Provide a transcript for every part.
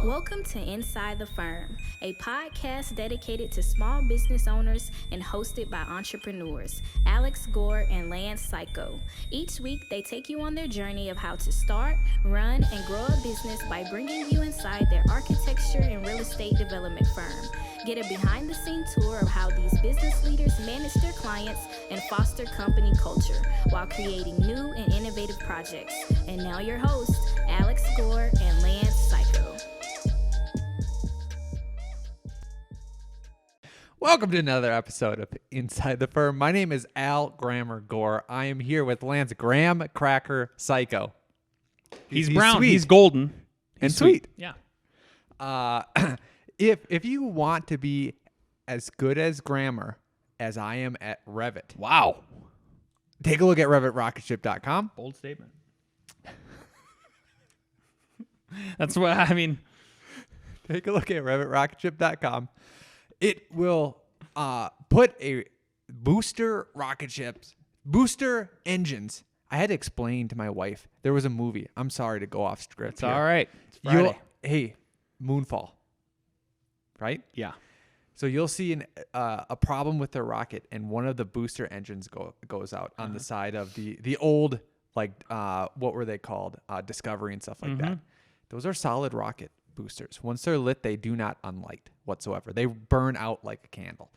Welcome to Inside the Firm, a podcast dedicated to small business owners and hosted by entrepreneurs, Alex Gore and Lance Cayko. Each week, they take you on their journey of how to start, run, and grow a business by bringing you inside their architecture and real estate development firm. Get a behind-the-scenes tour of how these business leaders manage their clients and foster company culture while creating new and innovative projects. And now your hosts, Alex Gore and Lance Cayko. Welcome to another episode of Inside the Firm. My name is Al Grammer Gore. I am here with Lance Graham Cracker Cayko. He's brown. Sweet. He's golden. And sweet. Yeah. If you want to be as good as grammar as I am at Revit, Wow. take a look at RevitRocketShip.com. Bold statement. That's what I mean. Take a look at RevitRocketShip.com. It will put a booster engines. I had to explain to my wife. There was a movie. I'm sorry to go off script. It's all right. It's Friday. Hey, Moonfall. Right? Yeah. So you'll see a problem with the rocket, and one of the booster engines goes out on the side of the old, what were they called? Discovery and stuff like that. Those are solid rocket boosters. Once they're lit, they do not unlight whatsoever. They burn out like a candle.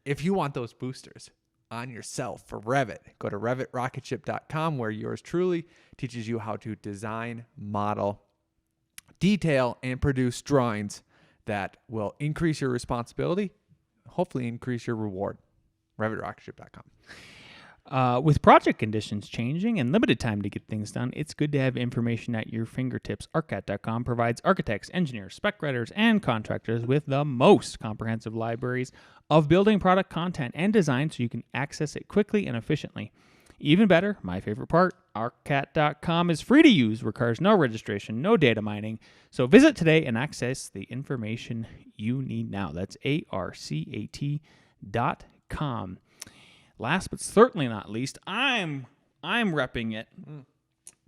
If you want those boosters on yourself for Revit, go to RevitRocketShip.com, where yours truly teaches you how to design, model, detail, and produce drawings that will increase your responsibility, hopefully increase your reward. RevitRocketShip.com. With project conditions changing and limited time to get things done, it's good to have information at your fingertips. ArcCat.com provides architects, engineers, spec writers, and contractors with the most comprehensive libraries of building product content and design so you can access it quickly and efficiently. Even better, my favorite part, ArcCat.com is free to use, requires no registration, no data mining. So visit today and access the information you need now. That's ARCAT.com. Last but certainly not least, I'm repping it,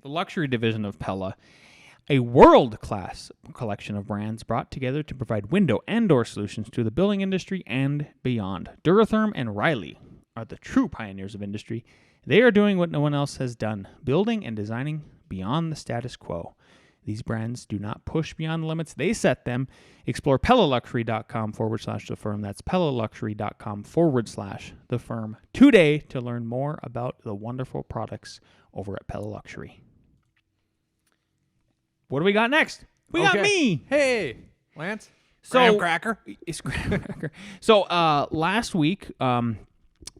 the luxury division of Pella, a world-class collection of brands brought together to provide window and door solutions to the building industry and beyond. Duratherm and Riley are the true pioneers of industry. They are doing what no one else has done, building and designing beyond the status quo. These brands do not push beyond the limits. They set them. Explore PellaLuxury.com/the firm. That's PellaLuxury.com/the firm today to learn more about the wonderful products over at Pella Luxury. What do we got next? We got me. Hey, Lance. So, Cracker. It's Graham Cracker. So last week,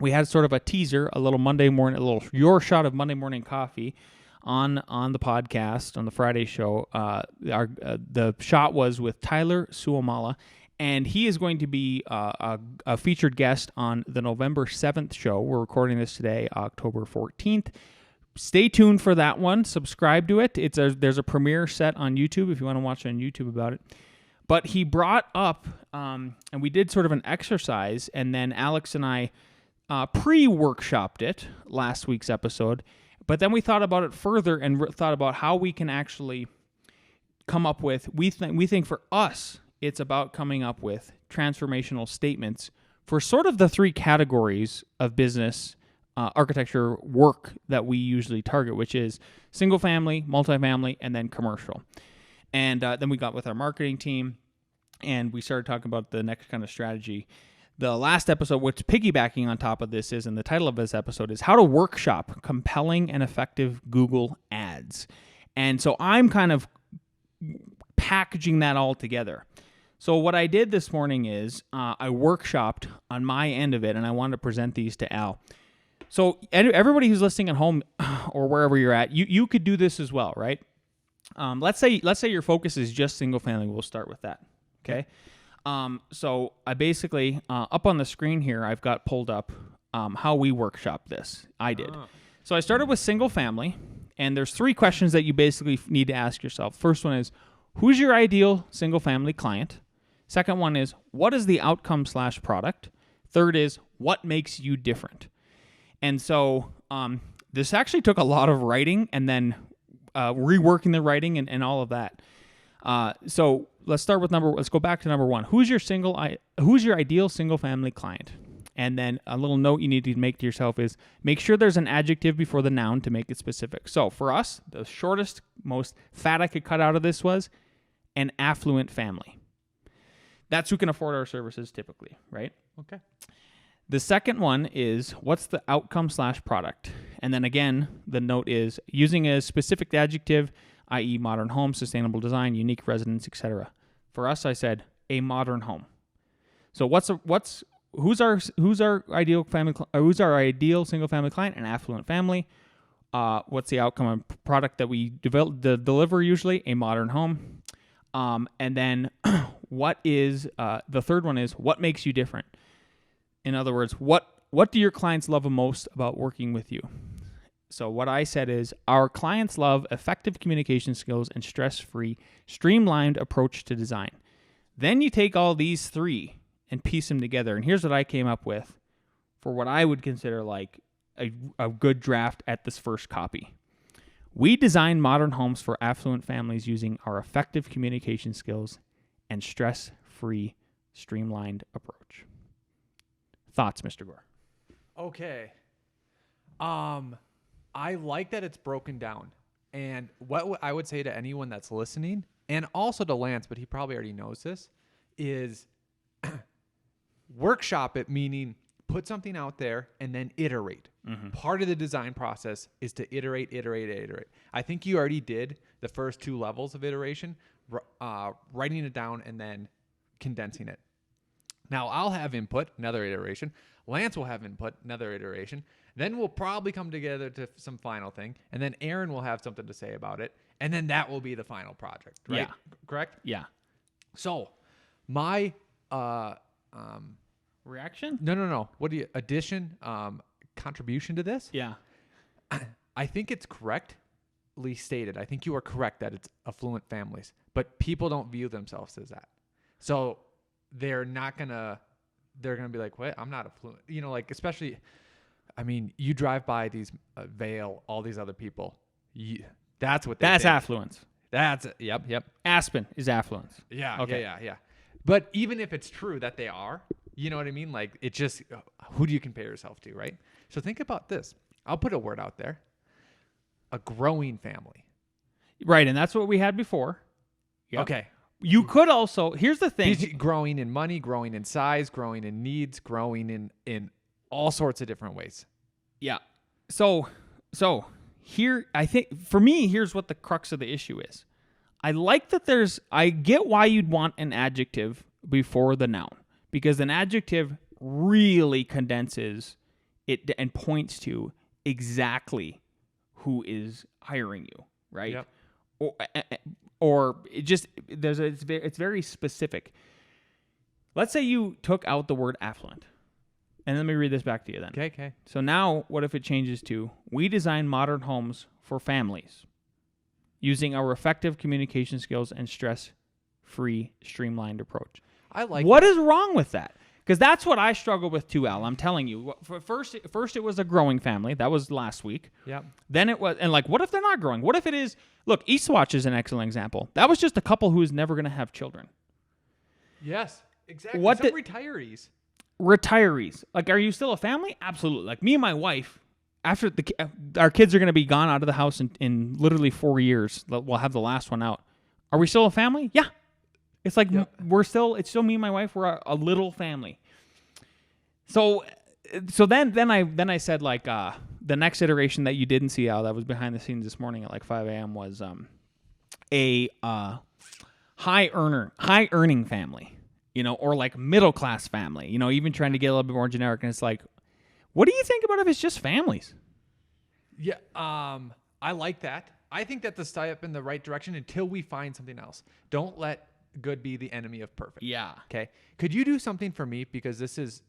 we had sort of a teaser, a little Monday morning, your shot of Monday morning coffee on the podcast, on the Friday show. The shot was with Tyler Suomala, and he is going to be a featured guest on the November 7th show. We're recording this today, October 14th. Stay tuned for that one. Subscribe to it. There's a premiere set on YouTube if you want to watch on YouTube about it. But he brought up, and we did sort of an exercise, and then Alex and I pre-workshopped it last week's episode. But then we thought about it further and thought about how we can actually come up with, we think for us, it's about coming up with transformational statements for sort of the three categories of business architecture work that we usually target, which is single family, multifamily, and then commercial. And then we got with our marketing team and we started talking about the next kind of strategy. The last episode, which piggybacking on top of this is, and the title of this episode is How to Workshop Compelling and Effective Google Ads. And so I'm kind of packaging that all together. So what I did this morning is I workshopped on my end of it, and I wanted to present these to Al. So everybody who's listening at home or wherever you're at, you could do this as well, right? Let's say your focus is just single family. We'll start with that, okay? So I basically, up on the screen here, I've got pulled up how we workshop this. I did. So I started with single family, and there's three questions that you basically need to ask yourself. First one is, who's your ideal single family client? Second one is, what is the outcome/product? Third is, what makes you different? And so this actually took a lot of writing and then reworking the writing and all of that. So let's go back to number one. Who's your ideal single family client? And then a little note you need to make to yourself is make sure there's an adjective before the noun to make it specific. So for us, the shortest, most fat I could cut out of this was an affluent family. That's who can afford our services typically, right? Okay. The second one is what's the outcome/product? And then again, the note is using a specific adjective, i.e. modern home, sustainable design, unique residence, etc. For us, I said a modern home. So who's our ideal single family client? An affluent family. What's the outcome and product that we deliver usually? A modern home. And then what is the third one is what makes you different? In other words, what do your clients love the most about working with you? So what I said is our clients love effective communication skills and stress-free, streamlined approach to design. Then you take all these three and piece them together. And here's what I came up with for what I would consider like a good draft at this first copy. We design modern homes for affluent families using our effective communication skills and stress-free, streamlined approach. Thoughts, Mr. Gore? Okay. I like that it's broken down. And what I would say to anyone that's listening, and also to Lance, but he probably already knows this, is workshop it, meaning put something out there and then iterate. Mm-hmm. Part of the design process is to iterate. I think you already did the first two levels of iteration, writing it down and then condensing it. Now I'll have input, another iteration. Lance will have input, another iteration. Then we'll probably come together to some final thing. And then Aaron will have something to say about it. And then that will be the final project, right? Yeah. Correct? Yeah. So my reaction? No. What do you contribution to this? Yeah. I think it's correctly stated. I think you are correct that it's affluent families, but people don't view themselves as that. So they're gonna be like, "What? I'm not affluent." You know, like especially, I mean, you drive by these Vail, all these other people. That's what they think. Affluence. That's it. Yep. Aspen is affluence. Yeah. Okay. Yeah. But even if it's true that they are, you know what I mean? Like it just, who do you compare yourself to, right? So think about this. I'll put a word out there. A growing family. Right, and that's what we had before. Yep. Okay. You could also, here's the thing. Growing in money, growing in size, growing in needs, growing in all sorts of different ways. Yeah. So here, I think, for me, here's what the crux of the issue is. I get why you'd want an adjective before the noun, because an adjective really condenses it and points to exactly who is hiring you, right? Yep. Or it just it's very specific. Let's say you took out the word affluent. And let me read this back to you then. Okay. So now what if it changes to we design modern homes for families using our effective communication skills and stress-free, streamlined approach. I like What is wrong with that? Because that's what I struggle with too, Al. I'm telling you. First it was a growing family. That was last week. Yeah. Then it was, and like, what if they're not growing? What if it is, look, Eastwatch is an excellent example. That was just a couple who is never going to have children. Yes, exactly. Retirees. Retirees. Like, are you still a family? Absolutely. Like, me and my wife, after our kids are going to be gone out of the house in literally 4 years. We'll have the last one out. Are we still a family? Yeah. It's like it's still me and my wife. We're a little family. So then I said like the next iteration that you didn't see, Al, that was behind the scenes this morning at like 5 a.m. was a high earning family, or like middle class family, even trying to get a little bit more generic. And it's like, what do you think about if it's just families? Yeah, I like that. I think that's a step in the right direction until we find something else. Don't let good be the enemy of perfect. Yeah. Okay. Could you do something for me? Because this is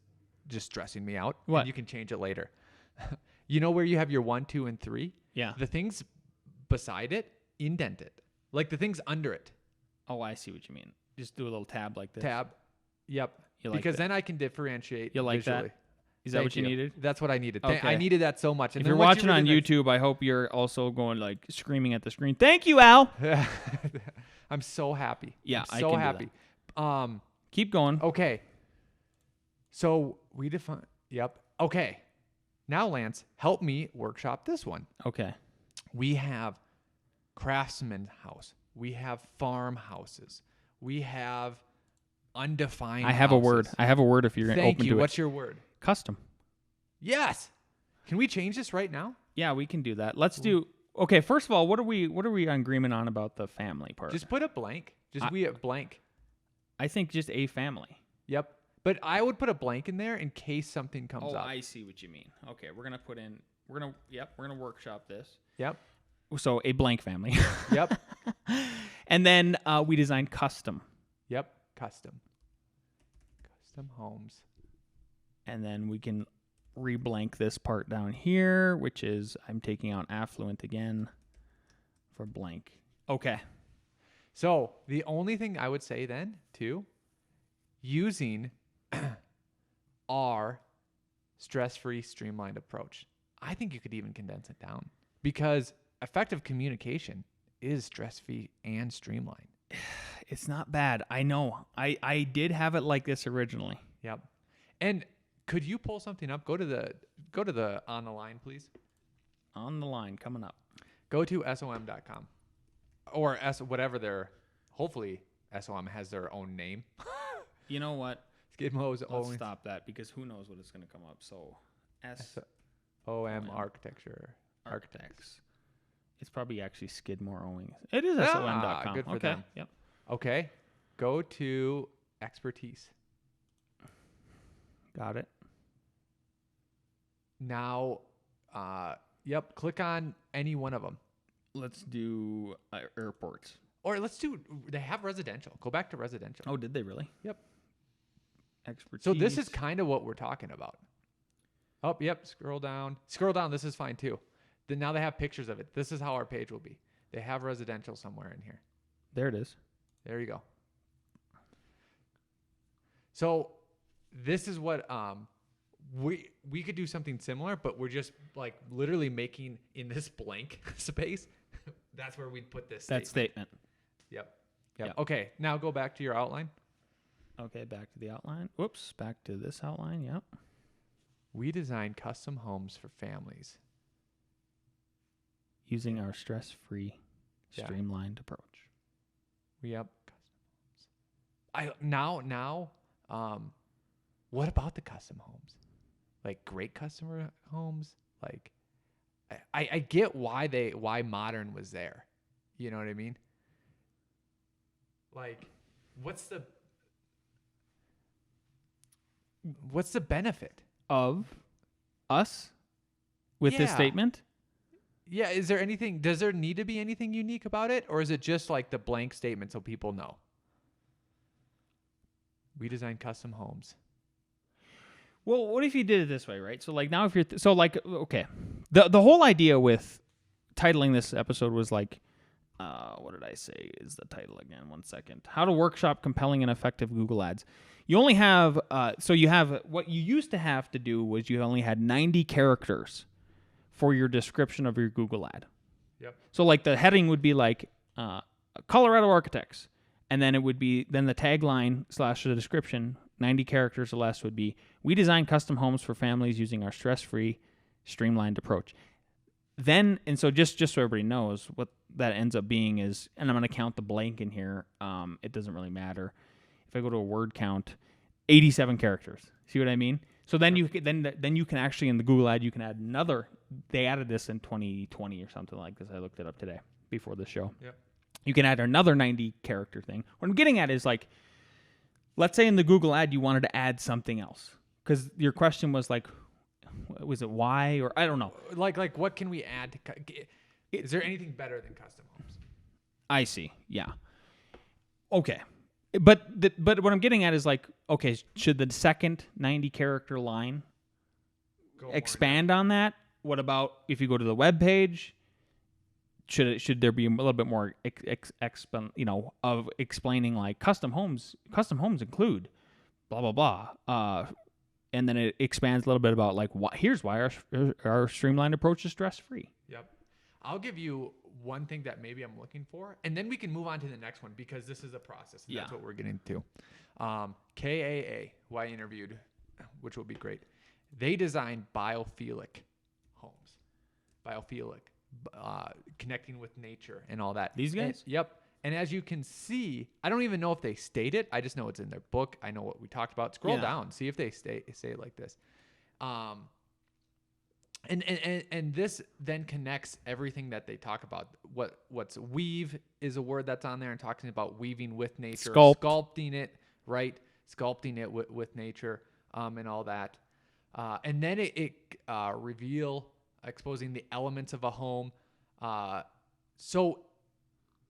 just stressing me out. What? And you can change it later. Where you have your 1, 2, and 3? Yeah. The things beside it, indent it. Like the things under it. Oh, I see what you mean. Just do a little tab like this. Tab. Yep. You like because that? then I can differentiate You like visually. that? Is that what you needed? That's what I needed. Okay. I needed that so much. And if you're watching on YouTube, I hope you're also going like screaming at the screen. Thank you, Al. I'm so happy. Yeah, I'm I so can do happy. Keep going. Okay. So we define. Yep. Okay. Now, Lance, help me workshop this one. Okay. We have craftsman house. We have farmhouses. We have undefined I have a word. houses. I have a word if you're Thank open you. to What's it. your word? Custom. Yes. Can we change this right now? Yeah, we can do that. Let's do. Okay, first of all, what are we in agreement on about the family part? Just put a blank. We have blank. I think just a family. Yep. But I would put a blank in there in case something comes up. I see what you mean. Okay, we're gonna workshop this. Yep. So a blank family. Yep. And then we designed custom. Yep. Custom homes. And then we can reblank this part down here, which is I'm taking out affluent again for blank. Okay. So the only thing I would say then, too, using our stress-free, streamlined approach, I think you could even condense it down because effective communication is stress-free and streamlined. It's not bad. I know. I did have it like this originally. Yep. And could you pull something up? Go to the on the line, please. On the line coming up. Go to som.com or whatever hopefully SOM has their own name. You know what? Skidmo's Let's own stop that because who knows what it's going to come up. So OM architecture. Architects. It's probably actually Skidmore owing. It is Ah, SOM.com. good for okay. them. Yep. Okay. Go to expertise. Got it. Now, click on any one of them. Let's do airports. Or they have residential. Go back to residential. Oh, did they really? Yep. Expertise. So this is kind of what we're talking about. Oh, yep. Scroll down. This is fine too. Then now they have pictures of it. This is how our page will be. They have residential somewhere in here. There it is. There you go. So this is what we could do something similar, but we're just like literally making in this blank space. That's where we'd put this. That statement. Yep. Okay. Now go back to your outline. Okay, back to the outline. Whoops, back to this outline. Yep. We design custom homes for families using our stress-free, streamlined approach. Yep. Now, what about the custom homes? Like great customer homes? Like, I get why modern was there. You know what I mean? Like, what's the benefit Of us with this statement? Yeah, does there need to be anything unique about it? Or is it just like the blank statement so people know? We design custom homes. Well, what if you did it this way, right? So like now if you're, okay. The whole idea with titling this episode was like, what did I say is the title again? 1 second. How to workshop compelling and effective Google ads. You only have, what you used to have to do was you only had 90 characters for your description of your Google ad. Yep. So like the heading would be like, Colorado Architects. And then it would be, then the tagline / the description, 90 characters or less would be, we design custom homes for families using our stress-free, streamlined approach. Then, and so just so everybody knows, what that ends up being is, and I'm going to count the blank in here, it doesn't really matter. If I go to a word count, 87 characters. See what I mean? So then you can actually, in the Google ad, you can add another, they added this in 2020 or something like this. I looked it up today before the show. Yep. You can add another 90 character thing. What I'm getting at is like, let's say in the Google ad, you wanted to add something else. Because your question was like, was it why? Or I don't know. Like what can we add? Is there anything better than custom homes? I see. Yeah. Okay. But what I'm getting at is like, okay, should the second 90 character line expand on that? What about if you go to the web page? Should there be a little bit more of explaining like custom homes include blah blah blah, and then it expands a little bit about like here's why our streamlined approach is stress free. Yep. I'll give you one thing that maybe I'm looking for, and then we can move on to the next one because this is a process. And that's what we're getting to. KAA, who I interviewed, which will be great. They design biophilic homes, connecting with nature and all that. These guys? Yep. And as you can see, I don't even know if they state it. I just know it's in their book. I know what we talked about. Scroll down, see if they say it like this. And this then connects everything that they talk about. What's weave is a word that's on there, and talking about weaving with nature, sculpting it, right? Sculpting it with nature, and all that. And then it exposing the elements of a home. So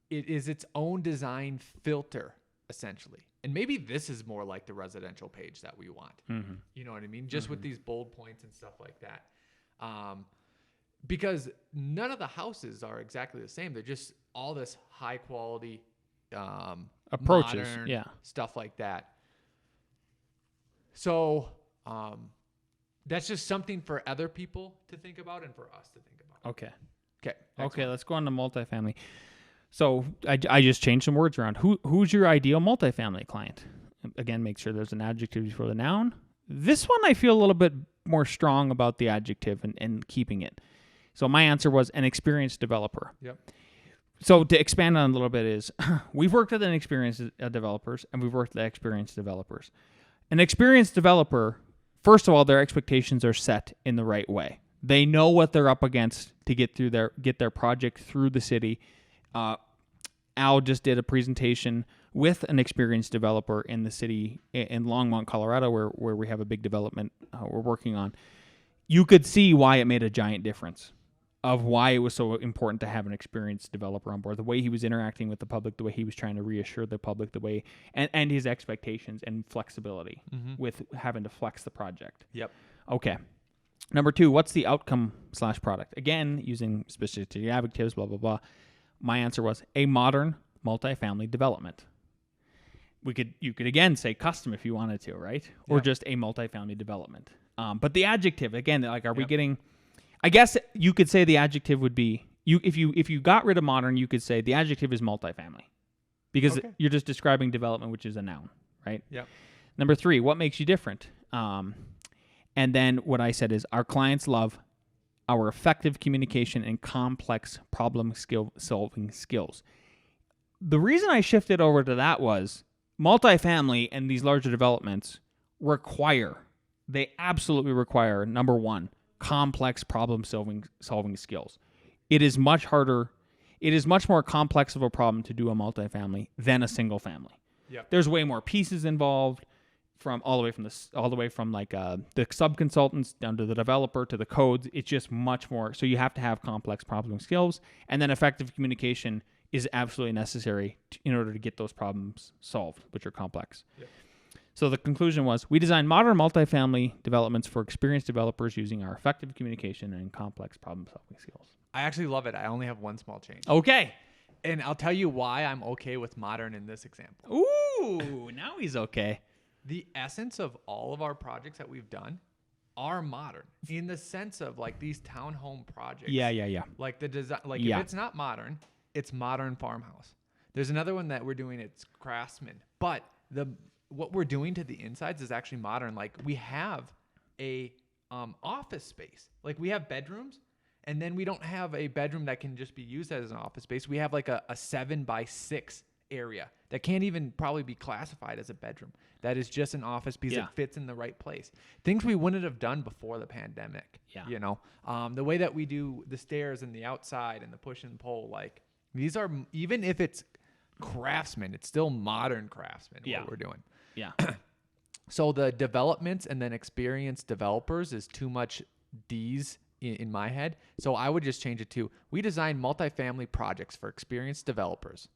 it is its own design filter, essentially. And maybe this is more like the residential page that we want. Mm-hmm. You know what I mean? Just with these bold points and stuff like that. Because none of the houses are exactly the same. They're just all this high quality approaches, modern stuff like that. So that's just something for other people to think about and for us to think about. Okay, let's go on to multifamily. So I just changed some words around. Who's your ideal multifamily client? Again, make sure there's an adjective before the noun. This one I feel a little bit more strong about the adjective and keeping it. So my answer was an experienced developer. Yep. So to expand on it a little bit is we've worked with inexperienced developers and we've worked with experienced developers. An experienced developer, first of all, their expectations are set in the right way. They know what they're up against to get their project through the city. Al just did a presentation with an experienced developer in the city in Longmont, Colorado, where we have a big development we're working on. You could see why it made a giant difference of why it was so important to have an experienced developer on board, the way he was interacting with the public, the way he was trying to reassure the public, the way and his expectations and flexibility with having to flex the project. Yep. Okay. Number 2, what's the outcome / product? Again, using specific adjectives, blah, blah, blah. My answer was a modern multifamily development. You could again say custom if you wanted to, right? Or just a multifamily development. But the adjective, again, like, are we getting, I guess you could say the adjective would be, if you got rid of modern, you could say the adjective is multifamily because you're just describing development, which is a noun, right? Yeah. Number 3, what makes you different? And then what I said is our clients love our effective communication and complex problem-solving skills. The reason I shifted over to that was multifamily and these larger developments they absolutely require, number 1, complex problem-solving skills. It is much more complex of a problem to do a multifamily than a single family. Yep. There's way more pieces involved. All the way from the sub-consultants down to the developer to the codes. It's just much more. So you have to have complex problem skills, and then effective communication is absolutely necessary in order to get those problems solved, which are complex. Yep. So the conclusion was we design modern multifamily developments for experienced developers using our effective communication and complex problem-solving skills. I actually love it. I only have one small change. Okay. And I'll tell you why I'm okay with modern in this example. Ooh, now he's okay. The essence of all of our projects that we've done are modern in the sense of like these townhome projects. Yeah. Like the design, if it's not modern, it's modern farmhouse. There's another one that we're doing. It's craftsman, but what we're doing to the insides is actually modern. Like we have a office space. Like we have bedrooms, and then we don't have a bedroom that can just be used as an office space. We have like a 7x6 area that can't even probably be classified as a bedroom. That is just an office because it fits in the right place. Things we wouldn't have done before the pandemic. Yeah. You know, the way that we do the stairs and the outside and the push and pull, like these are, even if it's craftsman, it's still modern craftsman what we're doing. Yeah. So the developments and then experienced developers is too much D's in my head. So I would just change it to, we design multifamily projects for experienced developers.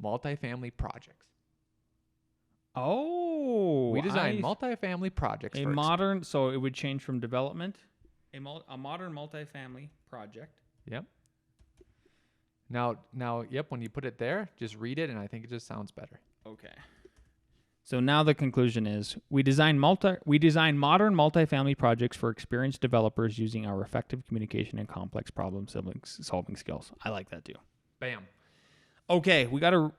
Multifamily projects. Oh, we design multifamily projects. So it would change from development, a modern multifamily project. Yep. Now, yep. When you put it there, just read it, and I think it just sounds better. Okay. So now the conclusion is we design modern multifamily projects for experienced developers using our effective communication and complex problem solving skills. I like that too. Bam. Okay, we got to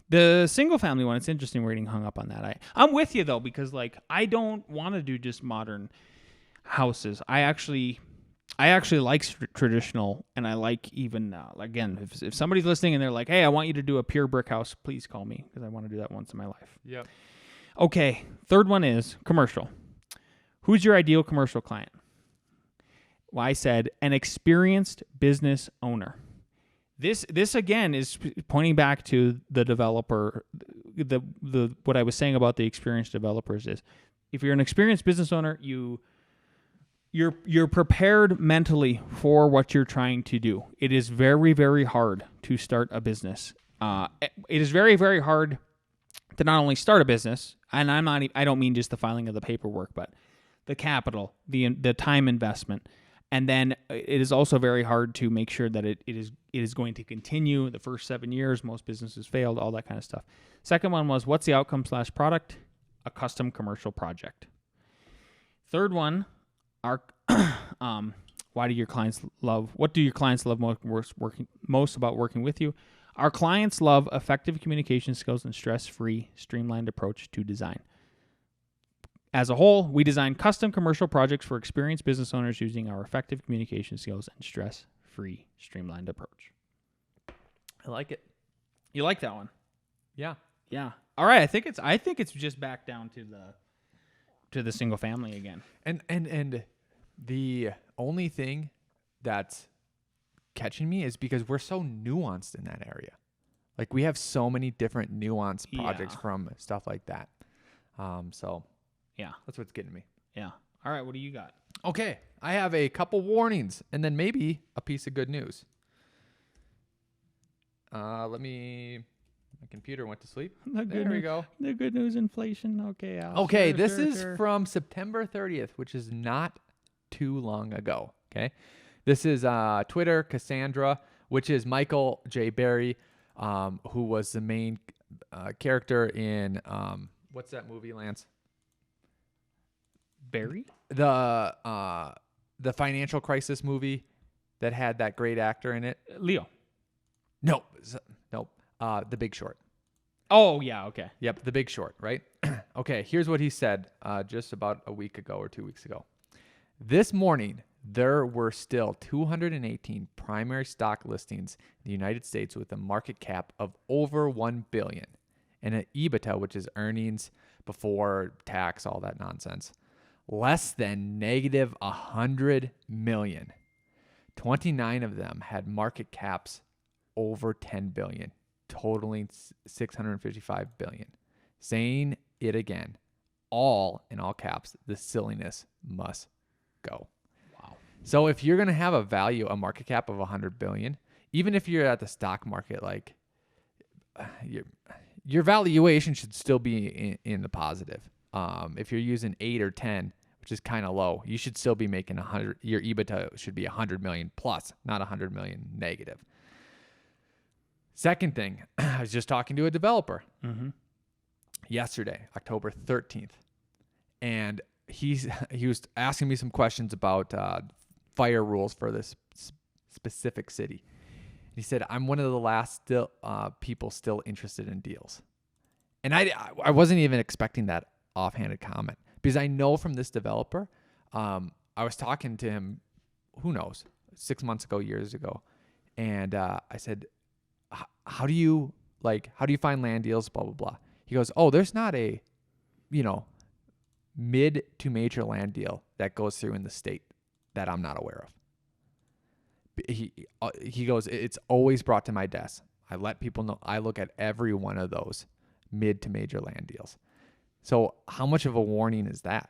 the single family one. It's interesting we're getting hung up on that. I'm with you though, because like I don't want to do just modern houses. I actually like traditional, and I like even again if somebody's listening and they're like, hey, I want you to do a pure brick house, please call me because I want to do that once in my life. Yep. Okay, third one is commercial. Who's your ideal commercial client? Well, I said an experienced business owner. This again is pointing back to the developer. The what I was saying about the experienced developers is, if you're an experienced business owner, you're prepared mentally for what you're trying to do. It is very, very hard to start a business. It is very, very hard to not only start a business, and I don't mean just the filing of the paperwork, but the capital, the time investment. And then it is also very hard to make sure that it is going to continue. The first 7 years, most businesses failed, all that kind of stuff. Second one was, what's the outcome/product? A custom commercial project. Third one, what do your clients love most about working with you? Our clients love effective communication skills and stress-free, streamlined approach to design. As a whole, we design custom commercial projects for experienced business owners using our effective communication skills and stress-free, streamlined approach. I like it. You like that one? Yeah. Yeah. All right. I think it's just back down to the single family again. And the only thing that's catching me is because we're so nuanced in that area. Like we have so many different nuanced projects from stuff like that. So yeah, that's what's getting me. Yeah. All right. What do you got? Okay. I have a couple warnings and then maybe a piece of good news. My computer went to sleep. There we go. The good news, inflation. Okay. Okay. This is from September 30th, which is not too long ago. Okay. This is Twitter Cassandra, which is Michael J. Berry, who was the main character in what's that movie, Lance? Barry? The financial crisis movie that had that great actor in it. Leo. Nope. The Big Short. Oh, yeah. Okay. Yep. The Big Short, right? Okay. Here's what he said just about a week ago or 2 weeks ago. This morning, there were still 218 primary stock listings in the United States with a market cap of over $1 billion and an EBITDA, which is earnings before tax, all that nonsense, less than negative $100 million. 29 of them had market caps over $10 billion, totaling $655 billion. Saying it again, all in all caps, the silliness must go. Wow. So if you're going to have a market cap of $100 billion, even if you're at the stock market, like your valuation should still be in the positive. If you're using 8 or 10, which is kind of low, you should still be making 100. Your EBITDA should be 100 million plus, not 100 million negative. Second thing, I was just talking to a developer yesterday, October 13th, and he was asking me some questions about fire rules for this specific city. He said, I'm one of the last people still interested in deals. And I wasn't even expecting that offhanded comment because I know from this developer, I was talking to him, who knows, 6 months ago, years ago. And I said, how do you find land deals, blah, blah, blah. He goes, oh, there's not a, mid to major land deal that goes through in the state that I'm not aware of. He goes, it's always brought to my desk. I let people know. I look at every one of those mid to major land deals. So how much of a warning is that?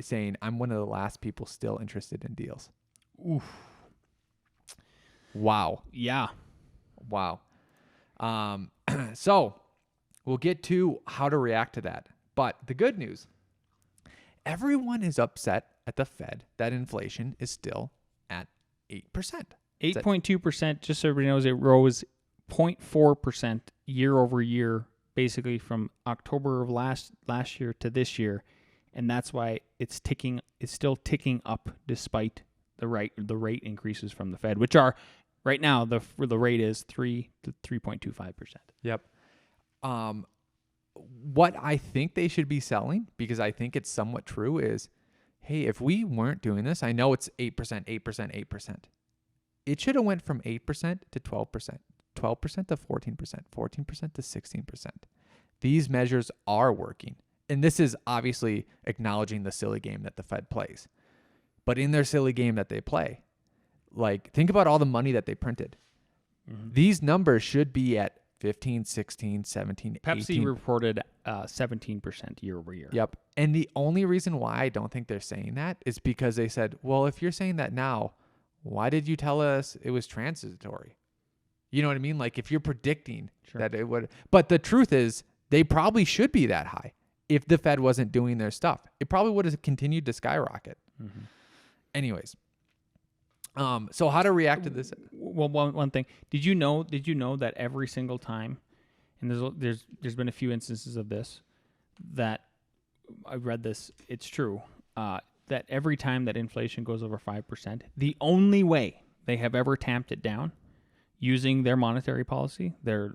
Saying I'm one of the last people still interested in deals. Oof. Wow. Yeah. Wow. So we'll get to how to react to that. But the good news, everyone is upset at the Fed that inflation is still at 8%. 8.2%, just so everybody knows, it rose 0.4% year over year basically from October of last year to this year, and that's why it's still ticking up despite the rate increases from the Fed, which are right now the rate is 3 to 3.25%. Yep. What I think they should be selling, because I think it's somewhat true, is, hey, if we weren't doing this, I know it's 8%, 8%, 8%. It should have went from 8% to 12%, 12% to 14%, 14% to 16%. These measures are working. And this is obviously acknowledging the silly game that the Fed plays. But in their silly game that they play, like, think about all the money that they printed. Mm-hmm. These numbers should be at 15, 16, 17, Pepsi 18. reported 17% year over year. Yep. And the only reason why I don't think they're saying that is because they said, well, if you're saying that now, why did you tell us it was transitory? You know what I mean? Like, if you're predicting that it would. But the truth is, they probably should be that high if the Fed wasn't doing their stuff. It probably would have continued to skyrocket. Mm-hmm. Anyways. So how to react to this? Well, one thing. Did you know that every single time, and there's been a few instances of this, that I read this, it's true, that every time that inflation goes over 5%, the only way they have ever tamped it down using their monetary policy, their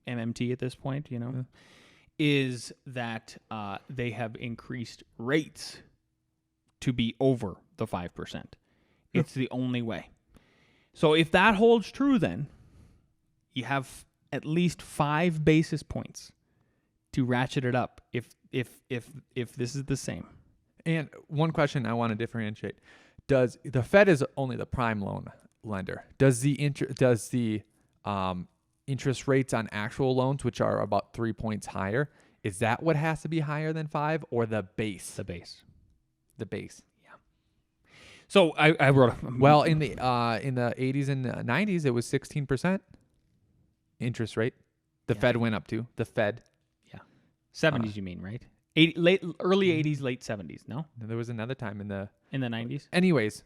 MMT at this point, is that they have increased rates to be over the 5%. It's the only way. So if that holds true, then you have at least 5 basis points to ratchet it up if this is the same. And one question I want to differentiate: does the Fed is only the prime loan lender? Does the interest rates on actual loans, which are about 3 points higher, is that what has to be higher than 5, or the base? The base. The base. So I wrote. Well, in the 80s and 90s, it was 16% interest rate. The Fed went up to the Fed. Yeah, 70s you mean, right? Early 80s, late 70s. No, there was another time in the 90s. Anyways,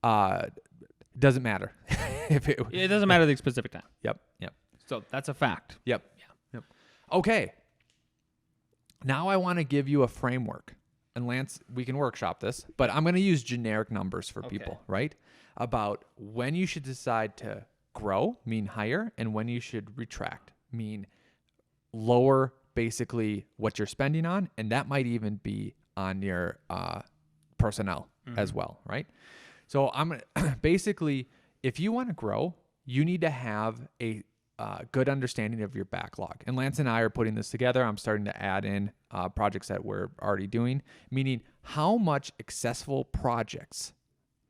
doesn't matter it doesn't matter the specific time. Yep. So that's a fact. Yep. Okay. Now I want to give you a framework. And Lance, we can workshop this, but I'm going to use generic numbers for people, right? About when you should decide to grow, mean higher, and when you should retract, mean lower, basically what you're spending on, and that might even be on your personnel as well, right? So I'm going to basically, if you want to grow, you need to have a good understanding of your backlog. And Lance and I are putting this together. I'm starting to add in projects that we're already doing, meaning how much accessible projects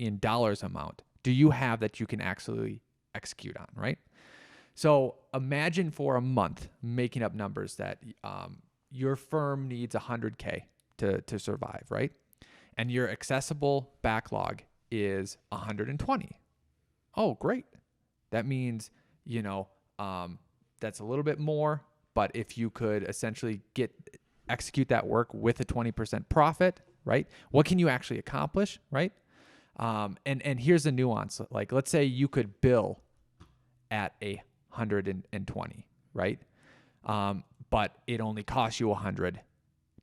in dollars amount do you have that you can actually execute on, right? So imagine for a month, making up numbers, that your firm needs $100K to survive, right? And your accessible backlog is 120. Oh, great. That means, that's a little bit more, but if you could essentially execute that work with a 20% profit, right? What can you actually accomplish, right? And here's the nuance. Like, let's say you could bill at 120, right? But it only costs you 100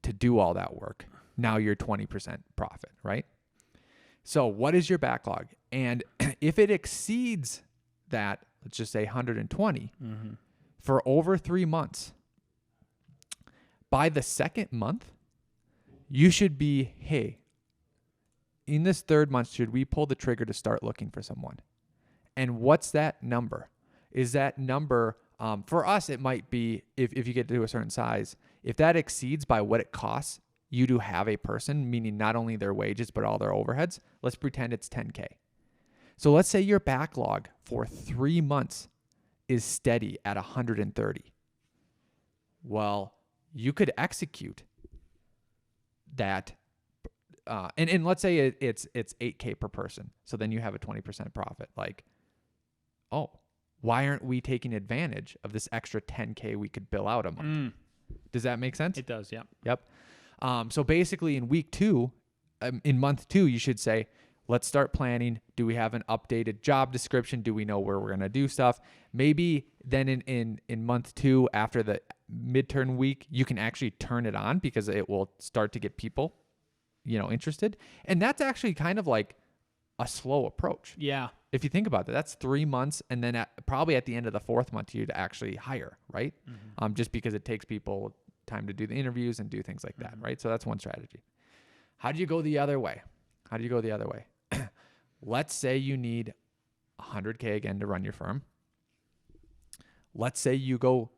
to do all that work. Now you're 20% profit, right? So what is your backlog? And if it exceeds that, let's just say 120 for over 3 months, by the second month, you should be, hey, in this third month, should we pull the trigger to start looking for someone? And what's that number? Is that number, for us, it might be, if you get to a certain size, if that exceeds by what it costs you to have a person, meaning not only their wages, but all their overheads, let's pretend it's 10K. So let's say your backlog for 3 months is steady at 130. Well, you could execute that. And let's say it's 8K per person. So then you have a 20% profit. Like, oh, why aren't we taking advantage of this extra 10K we could bill out a month? Does that make sense? It does, yeah. Yep. So basically in week 2, in month 2, you should say, let's start planning. Do we have an updated job description? Do we know where we're going to do stuff? Maybe then in month 2, after the mid-turn week, you can actually turn it on because it will start to get people, interested. And that's actually kind of like a slow approach. Yeah. If you think about that, that's 3 months. And then probably at the end of the 4th month, you'd actually hire, right? Mm-hmm. Just because it takes people time to do the interviews and do things like that, right? So that's one strategy. How do you go the other way? Let's say you need $100K again to run your firm. Let's say you go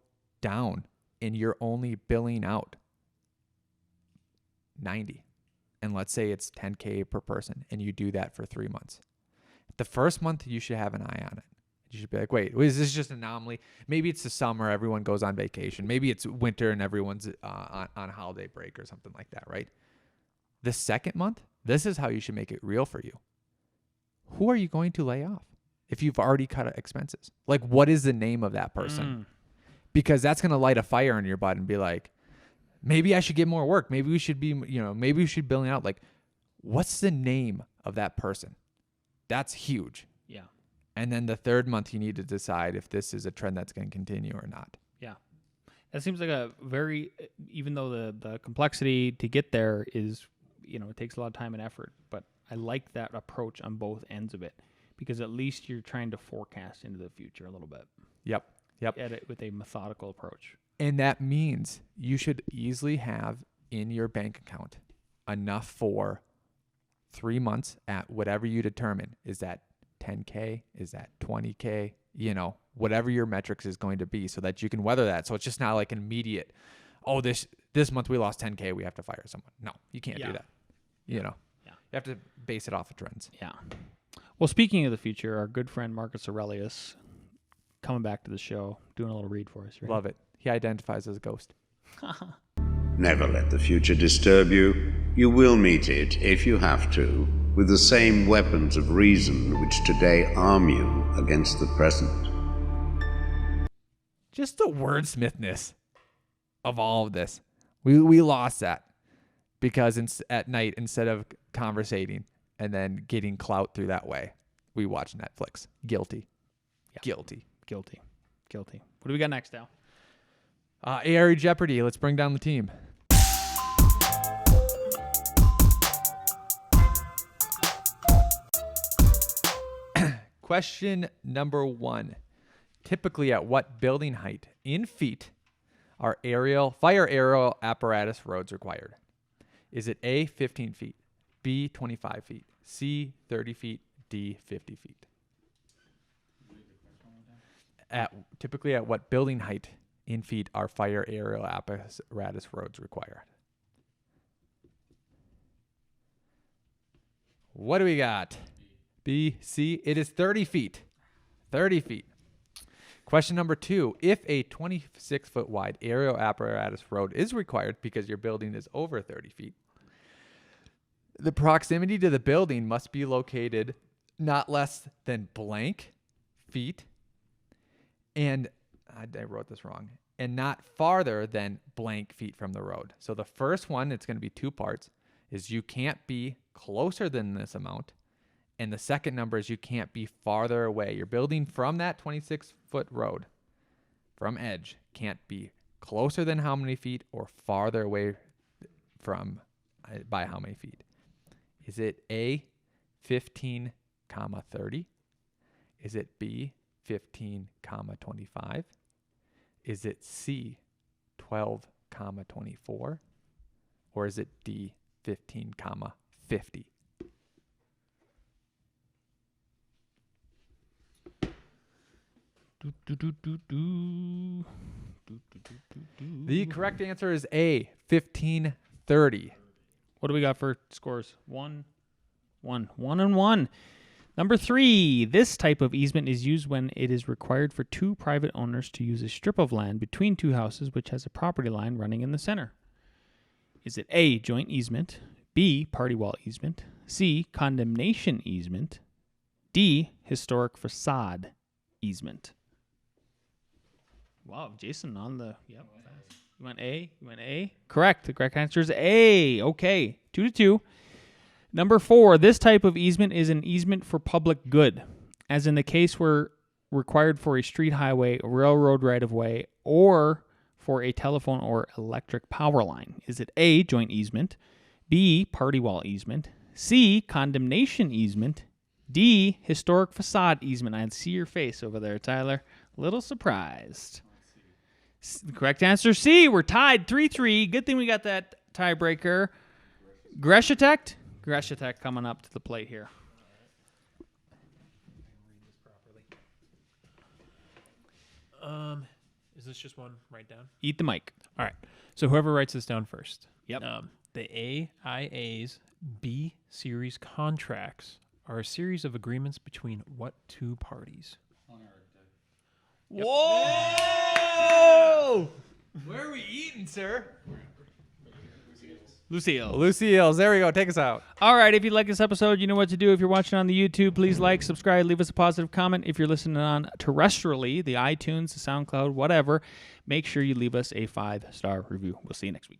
down and you're only billing out 90. And let's say it's 10K per person and you do that for 3 months. The first month, you should have an eye on it. You should be like, wait, is this just an anomaly? Maybe it's the summer, everyone goes on vacation. Maybe it's winter and everyone's on holiday break or something like that, right? The second month, this is how you should make it real for you. Who are you going to lay off if you've already cut expenses? Like, what is the name of that person? Because that's going to light a fire in your butt and be like, maybe I should get more work. Maybe we should be, maybe we should be billing out. Like, what's the name of that person? That's huge. Yeah. And then the third month, you need to decide if this is a trend that's going to continue or not. Yeah. That seems like a very, even though the complexity to get there is, it takes a lot of time and effort, but I like that approach on both ends of it because at least you're trying to forecast into the future a little bit. Yep. At it with a methodical approach. And that means you should easily have in your bank account enough for 3 months at whatever you determine. Is that 10K? Is that 20K? Whatever your metrics is going to be so that you can weather that. So it's just not like an immediate, this month we lost 10K, we have to fire someone. No, you can't do that. You have to base it off of trends. Yeah. Well, speaking of the future, our good friend Marcus Aurelius coming back to the show, doing a little read for us. Right? Love it. He identifies as a ghost. Never let the future disturb you. You will meet it, if you have to, with the same weapons of reason which today arm you against the present. Just the wordsmithness of all of this. We lost that because at night, instead of conversating and then getting clout through that way, we watch Netflix. Guilty. Yeah. Guilty. What do we got next, Al? ARE Jeopardy. Let's bring down the team. Question number 1. Typically at what building height in feet are fire aerial apparatus roads required? Is it A, 15 feet, B, 25 feet, C, 30 feet, D, 50 feet? Typically at what building height in feet are fire aerial apparatus roads required? What do we got? B, C. It is 30 feet. 30 feet. Question number 2. If a 26-foot wide aerial apparatus road is required because your building is over 30 feet, the proximity to the building must be located not less than blank feet, and I wrote this wrong, and not farther than blank feet from the road. So the first one, it's going to be 2 parts, is you can't be closer than this amount. And the second number is you can't be farther away. Your building from that 26-foot road, from edge, can't be closer than how many feet or farther away from by how many feet. Is it A, 15, 30? Is it B, 15, 25? Is it C, 12, 24? Or is it D, 15, 50? The correct answer is A, 1530. What do we got for scores? 1 and 1. Number 3, this type of easement is used when it is required for 2 private owners to use a strip of land between 2 houses which has a property line running in the center. Is it A, joint easement, B, party wall easement, C, condemnation easement, D, historic facade easement? Wow, Jason on the, yep. You went A? Correct. The correct answer is A. Okay, 2-2. Number 4, this type of easement is an easement for public good, as in the case where required for a street highway, railroad right-of-way, or for a telephone or electric power line? Is it A, joint easement, B, party wall easement, C, condemnation easement, D, historic facade easement? I see your face over there, Tyler. Little surprised. The correct answer, C. We're tied 3-3. Good thing we got that tiebreaker. Greshatech coming up to the plate here. Is this just one write down? Eat the mic. All right. So whoever writes this down first. Yep. The AIA's B series contracts are a series of agreements between what two parties? Whoa! Where are we eating, sir? Lucille's. There we go. Take us out. All right. If you like this episode, you know what to do. If you're watching on the YouTube, please like, subscribe, leave us a positive comment. If you're listening on terrestrially, the iTunes, the SoundCloud, whatever, make sure you leave us a 5-star review. We'll see you next week.